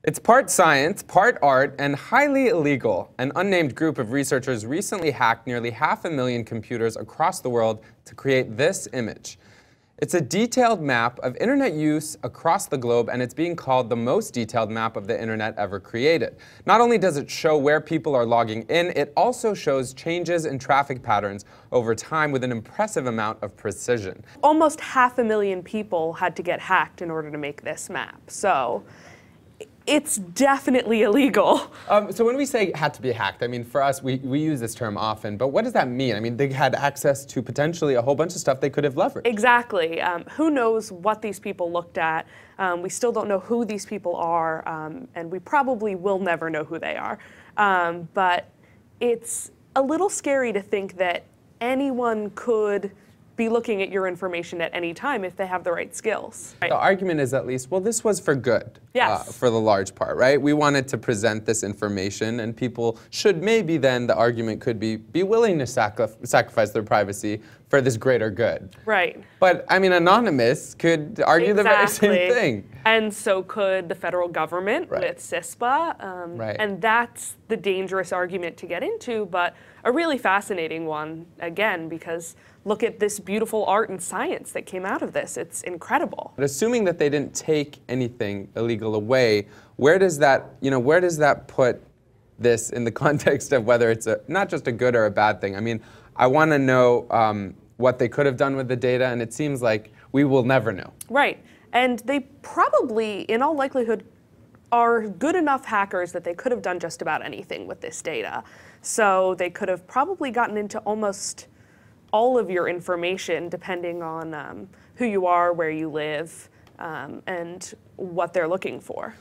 It's part science, part art, and highly illegal. An unnamed group of researchers recently hacked nearly 500,000 computers across the world to create this image. It's a detailed map of internet use across the globe, and it's being called the most detailed map of the internet ever created. Not only does it show where people are logging in, it also shows changes in traffic patterns over time with an impressive amount of precision. Almost 500,000 people had to get hacked in order to make this map. So it's definitely illegal. So when we say had to be hacked, I mean, for us, we use this term often, but what does that mean? I mean, they had access to potentially a whole bunch of stuff they could have leveraged. Exactly. Who knows what these people looked at? We still don't know who these people are, and we probably will never know who they are. But it's a little scary to think that anyone could be looking at your information at any time if they have the right skills. The argument is at least, well, this was for good, yes, for the large part, right? We wanted to present this information, and people should maybe then, the argument could be willing to sacrifice their privacy for this greater good. Right. But, I mean, Anonymous could argue the very same thing. And so could the federal government with CISPA. And that's the dangerous argument to get into, but a really fascinating one, again, because look at this beautiful art and science that came out of this. It's incredible. But assuming that they didn't take anything illegal away, where does that put this in the context of whether it's not just a good or a bad thing? I mean, I want to know what they could have done with the data, and it seems like we will never know. Right. And they probably, in all likelihood, are good enough hackers that they could have done just about anything with this data. So they could have probably gotten into almost all of your information, depending on who you are, where you live, and what they're looking for.